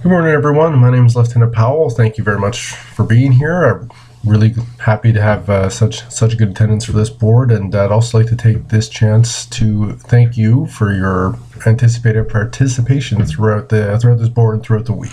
Good morning, everyone. My name is Lieutenant Powell. Thank you very much for being here. I'm really happy to have such good attendance for this board, and I'd also like to take this chance to thank you for your anticipated participation throughout this board and throughout the week.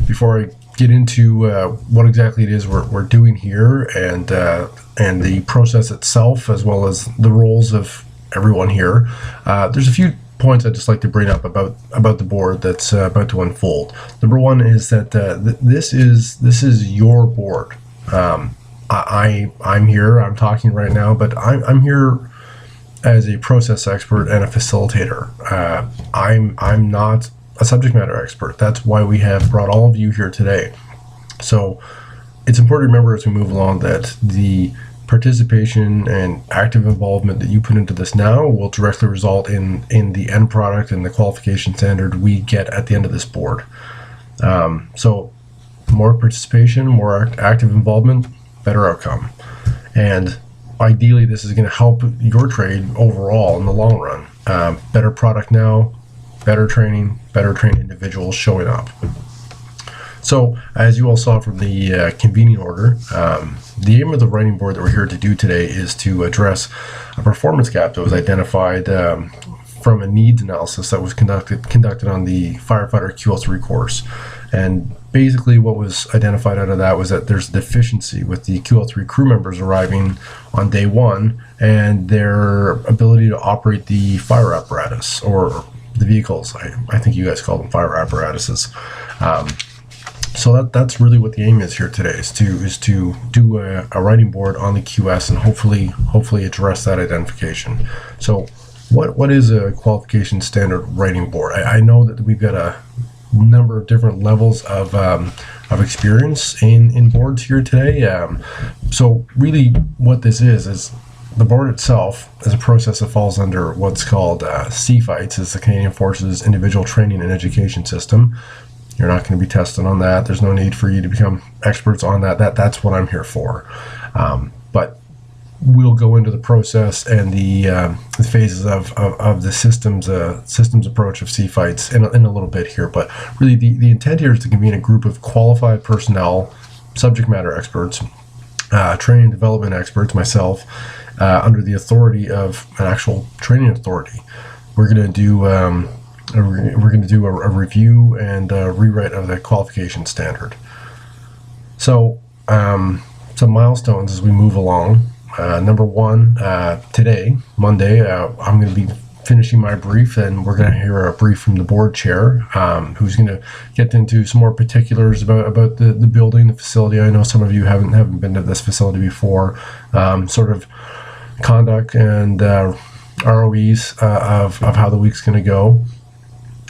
Before I get into what exactly it is we're doing here and the process itself, as well as the roles of everyone here, there's a few points I'd just like to bring up about the board that's about to unfold. Number one is that this is your board. I'm here. I'm talking right now, but I'm here as a process expert and a facilitator. I'm not a subject matter expert. That's why we have brought all of you here today. So it's important to remember as we move along that the participation and active involvement that you put into this now will directly result in the end product and the qualification standard we get at the end of this board. So more participation, more active involvement, better outcome. And ideally this is going to help your trade overall in the long run. Better product now, better trained individuals showing up. So, as you all saw from the convening order, the aim of the writing board that we're here to do today is to address a performance gap that was identified from a needs analysis that was conducted on the firefighter QL3 course. And basically what was identified out of that was that there's a deficiency with the QL3 crew members arriving on day one and their ability to operate the fire apparatus, or the vehicles. I think you guys call them fire apparatuses. So that's really what the aim is here today, is to do a writing board on the QS and hopefully address that identification. So what is a qualification standard writing board? I know that we've got a number of different levels of experience in boards here today. So really what this is the board itself is a process that falls under what's called CFITES, is the Canadian Forces Individual Training and Education System. You're not going to be tested on that. There's no need for you to become experts on that. That's what I'm here for. But we'll go into the process and the phases of the systems approach of CFITES in a little bit here. But really the intent here is to convene a group of qualified personnel, subject matter experts, training and development experts, myself, under the authority of an actual training authority. We're going to do a review and a rewrite of the qualification standard. So some milestones as we move along. Number one, today, Monday, I'm going to be finishing my brief, and we're going to hear a brief from the board chair, who's going to get into some more particulars about the building, the facility. I know some of you haven't been to this facility before. Sort of conduct and ROEs of how the week's going to go.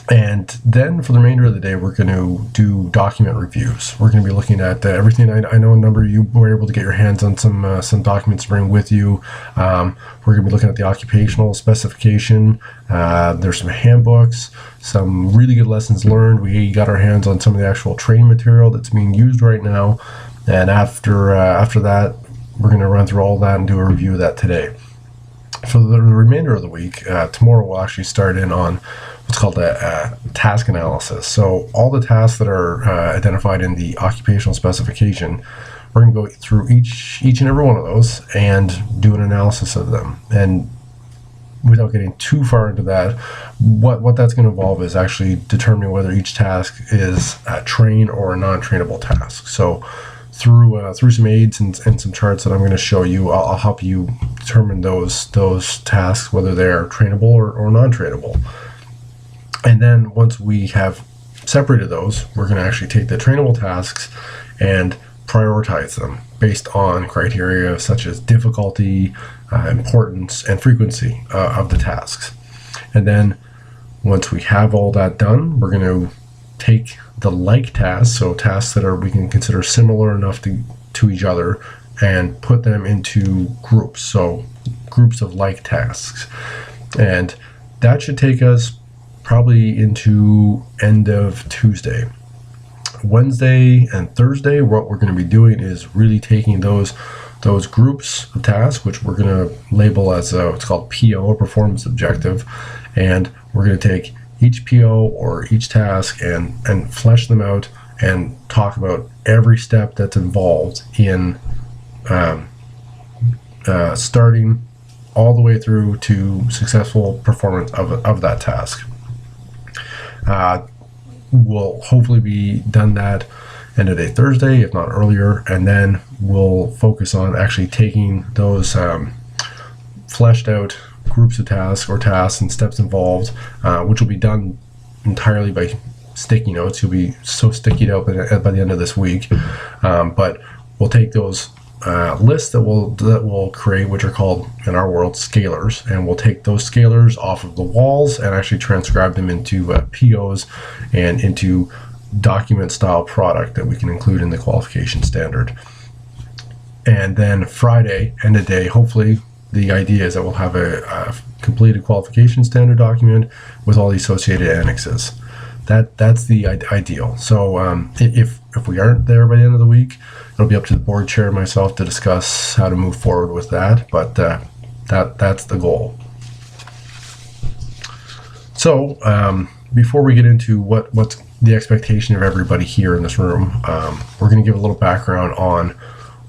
And then for the remainder of the day, we're going to do document reviews. We're going to be looking at everything. I know a number of you were able to get your hands on some documents to bring with you. We're going to be looking at the occupational specification. There's some handbooks, some really good lessons learned. We got our hands on some of the actual training material that's being used right now. And after that, we're going to run through all that and do a review of that today. For the remainder of the week, tomorrow we'll actually start in on what's called a task analysis. So all the tasks that are identified in the occupational specification, we're going to go through each and every one of those and do an analysis of them. And without getting too far into that, what that's going to involve is actually determining whether each task is a train or a non-trainable task. So through some aids and some charts that I'm going to show you, I'll help you determine those tasks, whether they're trainable or non-trainable. And then once we have separated those, we're going to actually take the trainable tasks and prioritize them based on criteria such as difficulty, importance, and frequency of the tasks. And then once we have all that done, we're going to take the like tasks, so tasks that we can consider similar enough to each other, and put them into groups, so groups of like tasks. And that should take us probably into end of Tuesday. Wednesday and Thursday, what we're going to be doing is really taking those groups of tasks, which we're going to label as what's called PO, a performance objective, and we're going to take each PO or each task and flesh them out and talk about every step that's involved in starting all the way through to successful performance of that task. We'll hopefully be done that end of day Thursday, if not earlier, and then we'll focus on actually taking those fleshed out groups of tasks or tasks and steps involved, which will be done entirely by sticky notes. You'll be so stickied out by the end of this week, but we'll take those lists that we'll create, which are called in our world scalars, and we'll take those scalars off of the walls and actually transcribe them into POs and into document style product that we can include in the qualification standard. And then Friday, end of day, hopefully the idea is that we'll have a completed qualification standard document with all the associated annexes. That's the ideal. So if we aren't there by the end of the week, it'll be up to the board chair and myself to discuss how to move forward with that. But that's the goal. So before we get into what's the expectation of everybody here in this room, we're going to give a little background on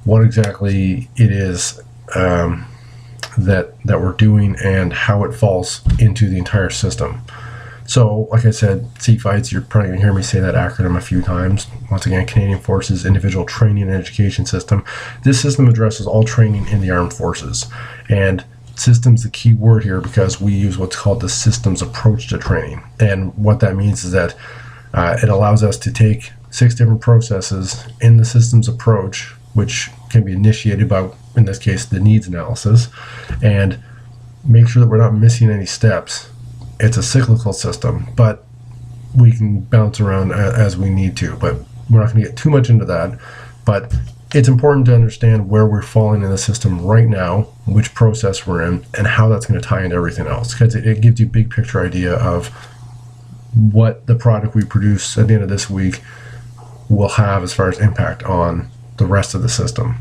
what exactly it is that we're doing and how it falls into the entire system. So, like I said, CFITES, you're probably going to hear me say that acronym a few times. Once again, Canadian Forces Individual Training and Education System. This system addresses all training in the armed forces. And system's the key word here because we use what's called the systems approach to training. And what that means is that it allows us to take 6 different processes in the systems approach, which can be initiated by, in this case, the needs analysis, and make sure that we're not missing any steps. It's a cyclical system, but we can bounce around as we need to, but we're not going to get too much into that. But it's important to understand where we're falling in the system right now, which process we're in, and how that's going to tie into everything else, because it gives you a big picture idea of what the product we produce at the end of this week will have as far as impact on the rest of the system.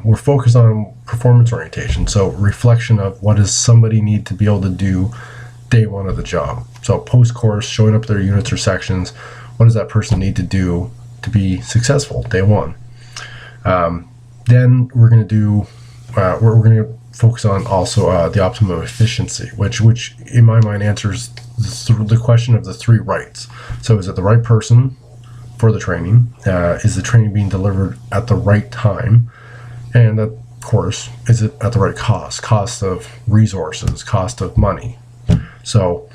We're focused on performance orientation, so reflection of what does somebody need to be able to do day one of the job. So post-course, showing up their units or sections, what does that person need to do to be successful day one? Then we're going to do, we're going to focus on also the optimum efficiency, which in my mind answers the question of the 3 rights. So is it the right person for the training? Is the training being delivered at the right time? And of course, is it at the right cost? Cost of resources, cost of money. So,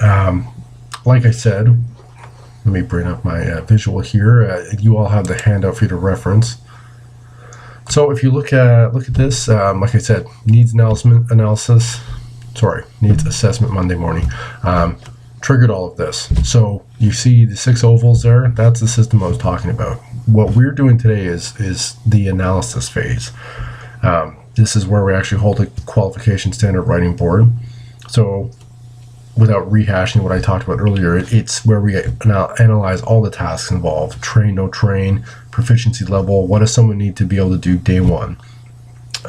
like I said, let me bring up my visual here. You all have the handout for you to reference. So if you look at this, like I said, needs assessment Monday morning, triggered all of this. So you see the 6 ovals there. That's the system I was talking about. What we're doing today is the analysis phase. This is where we actually hold a qualification standard writing board. So without rehashing what I talked about earlier, it's where we analyze all the tasks involved: train, no train, proficiency level, what does someone need to be able to do day one?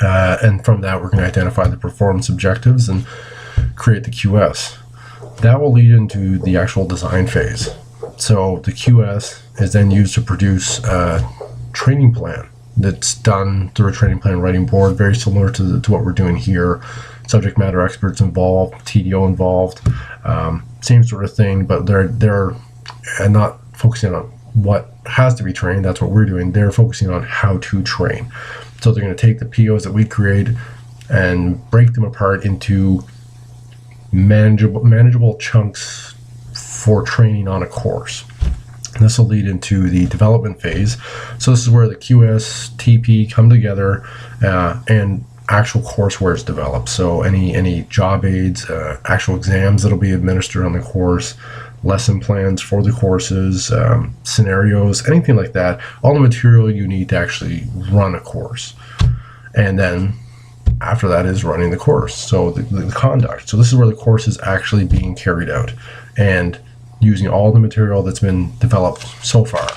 And from that, we're going to identify the performance objectives and create the QS. That will lead into the actual design phase. So the QS is then used to produce a training plan that's done through a training plan writing board, very similar to what we're doing here. Subject matter experts involved, TDO involved, same sort of thing, but they're not focusing on what has to be trained. That's what we're doing. They're focusing on how to train. So they're going to take the POs that we create and break them apart into manageable chunks for training on a course. And this will lead into the development phase. So this is where the QS, TP come together and actual courseware is developed. So any job aids, actual exams that'll be administered on the course, lesson plans for the courses, scenarios, anything like that, all the material you need to actually run a course. And then after that is running the course, so the conduct. So this is where the course is actually being carried out and using all the material that's been developed so far.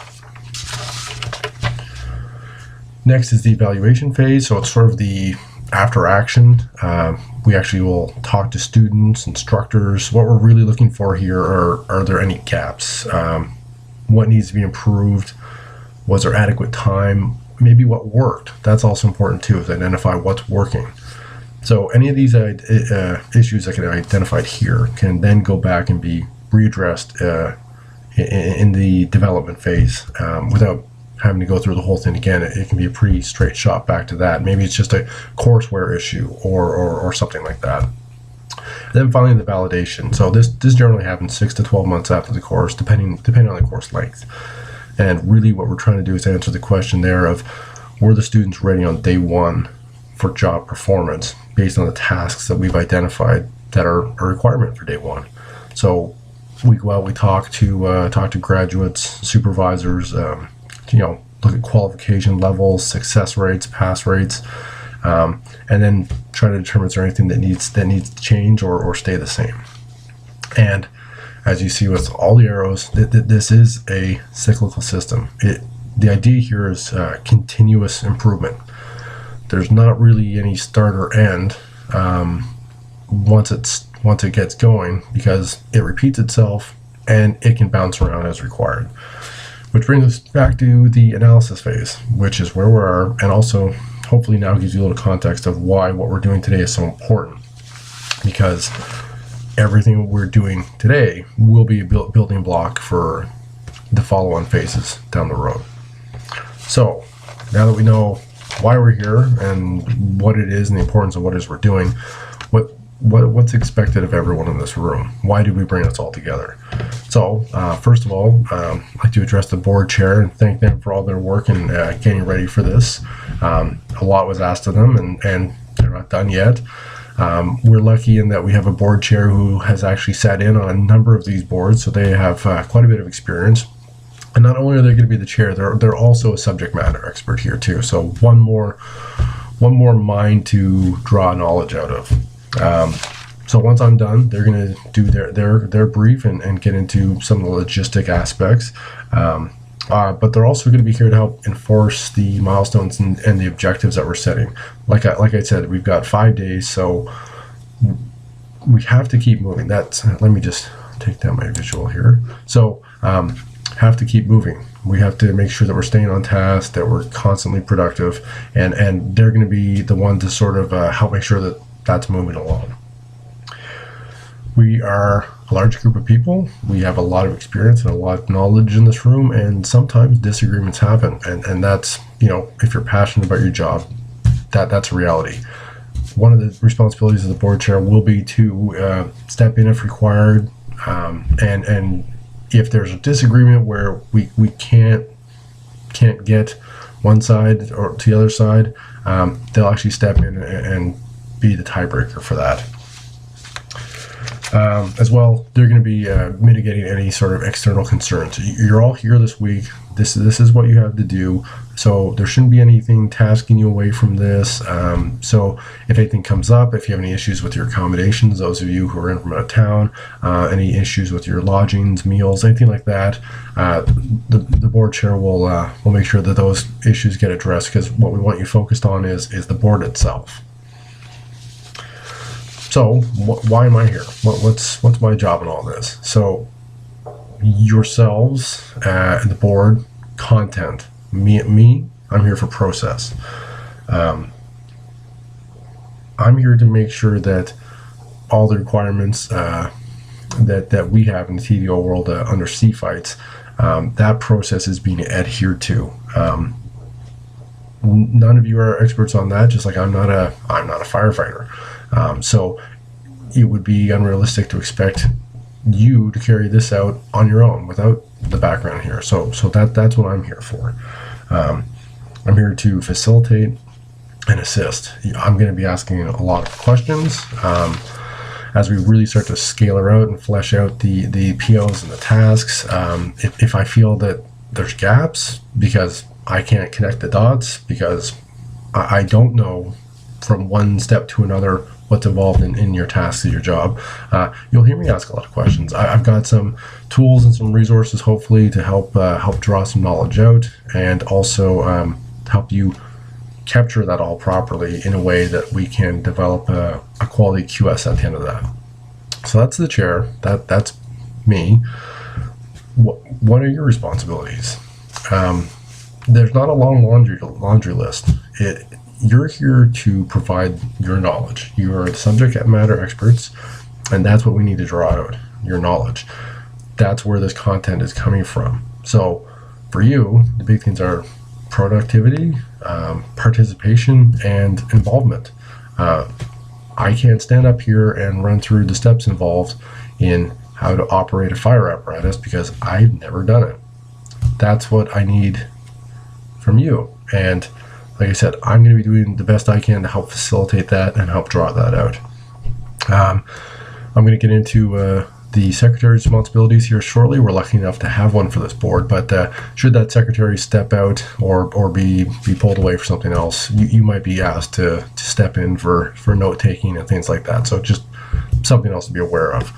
Next is the evaluation phase. So it's sort of the after action. We actually will talk to students, instructors. What we're really looking for here are there any gaps? What needs to be improved? Was there adequate time? Maybe what worked. That's also important too, is identify what's working. So any of these issues that can be identified here can then go back and be readdressed in the development phase without having to go through the whole thing again. It can be a pretty straight shot back to that. Maybe it's just a courseware issue or something like that. And then finally, the validation. So this generally happens 6 to 12 months after the course, depending on the course length. And really what we're trying to do is answer the question there of, were the students ready on day one for job performance based on the tasks that we've identified that are a requirement for day one? So we go out, we talk to graduates, supervisors, look at qualification levels, success rates, pass rates, and then try to determine is there anything that needs to change or stay the same. And as you see with all the arrows, this is a cyclical system. The idea here is continuous improvement. There's not really any start or end once it gets going, because it repeats itself and it can bounce around as required. Which brings us back to the analysis phase, which is where we are, and also hopefully now gives you a little context of why what we're doing today is so important. Because everything we're doing today will be a building block for the follow-on phases down the road. So now that we know why we're here and what it is and the importance of what it is we're doing, what's expected of everyone in this room? Why did we bring us all together? So first of all, I'd like to address the board chair and thank them for all their work in getting ready for this. A lot was asked of them, and they're not done yet. We're lucky in that we have a board chair who has actually sat in on a number of these boards, so they have quite a bit of experience. And not only are they going to be the chair, they're also a subject matter expert here too. So one more mind to draw knowledge out of. So once I'm done, they're going to do their brief and get into some of the logistic aspects. But they're also going to be here to help enforce the milestones and the objectives that we're setting. Like I said, we've got 5 days, so we have to keep moving. Let me just take down my visual here. So have to keep moving. We have to make sure that we're staying on task, that we're constantly productive, and they're going to be the one to sort of help make sure that that's moving along. We are a large group of people. We have a lot of experience and a lot of knowledge in this room, and sometimes disagreements happen, and that's, if you're passionate about your job, that's a reality. One of the responsibilities of the board chair will be to step in if required, and if there's a disagreement where we can't get one side or to the other side, they'll actually step in and be the tiebreaker for that. As well, they're going to be mitigating any sort of external concerns. You're all here this week. This is what you have to do. So there shouldn't be anything tasking you away from this. So if anything comes up, if you have any issues with your accommodations, those of you who are in from out of town, any issues with your lodgings, meals, anything like that, the board chair will make sure that those issues get addressed, because what we want you focused on is the board itself. So why am I here? What's my job in all this? So yourselves, the board, content. Me, I'm here for process. I'm here to make sure that all the requirements that we have in the TDO world under sea fights, that process is being adhered to. None of you are experts on that, just like I'm not a firefighter. So it would be unrealistic to expect you to carry this out on your own without the background here. So that's what I'm here for. I'm here to facilitate and assist. I'm going to be asking a lot of questions as we really start to scale her out and flesh out the POs and the tasks. If I feel that there's gaps because I can't connect the dots, because I don't know from one step to another what's involved in your tasks of your job, you'll hear me ask a lot of questions. I've got some tools and some resources, hopefully, to help draw some knowledge out, and also help you capture that all properly in a way that we can develop a quality QS at the end of that. So that's the chair. That's me. What are your responsibilities? There's not a long laundry list. You're here to provide your knowledge. You are the subject matter experts, and that's what we need to draw out, your knowledge. That's where this content is coming from. So for you, the big things are productivity, participation, and involvement. I can't stand up here and run through the steps involved in how to operate a fire apparatus because I've never done it. That's what I need from you. And like I said, I'm going to be doing the best I can to help facilitate that and help draw that out. I'm going to get into the secretary's responsibilities here shortly. We're lucky enough to have one for this board, but should that secretary step out or be pulled away for something else, you might be asked to step in for note taking and things like that. So just something else to be aware of.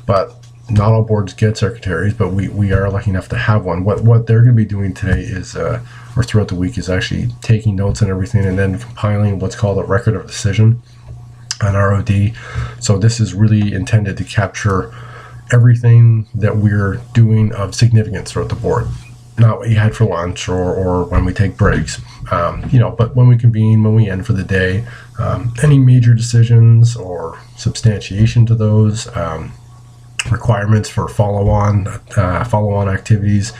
But not all boards get secretaries, but we are lucky enough to have one. What they're going to be doing today is, or throughout the week, is actually taking notes and everything and then compiling what's called a record of decision, an ROD. So this is really intended to capture everything that we're doing of significance throughout the board. Not what you had for lunch or when we take breaks, but when we convene, when we end for the day, any major decisions or substantiation to those, requirements for follow-on activities,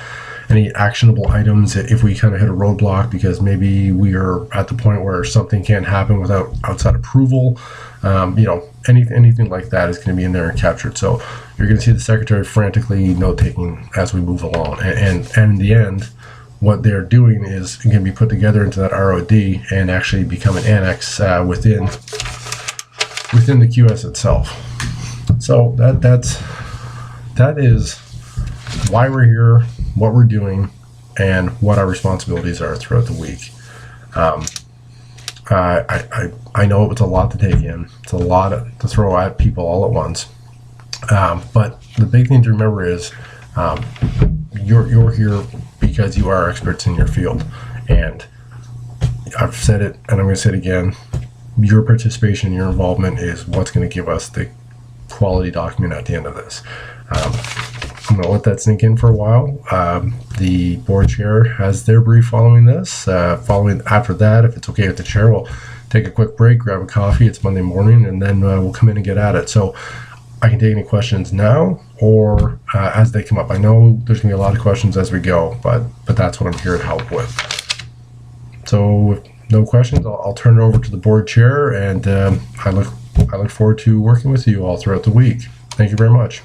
any actionable items if we kind of hit a roadblock because maybe we are at the point where something can't happen without outside approval. Anything like that is going to be in there and captured. So you're going to see the secretary frantically note-taking as we move along. And in the end, what they're doing is going to be put together into that ROD and actually become an annex within the QS itself. So that is why we're here, what we're doing, and what our responsibilities are throughout the week. I know it's a lot to take in. It's a lot to throw at people all at once. But the big thing to remember is you're here because you are experts in your field. And I've said it, and I'm going to say it again. Your participation, your involvement is what's going to give us the quality document at the end of this. I'm going to let that sink in for a while. The board chair has their brief following this. Following after that, if it's okay with the chair, we'll take a quick break, grab a coffee. It's Monday morning, and then we'll come in and get at it. So I can take any questions now or as they come up. I know there's going to be a lot of questions as we go, but that's what I'm here to help with. So if no questions, I'll turn it over to the board chair, and I look forward to working with you all throughout the week. Thank you very much.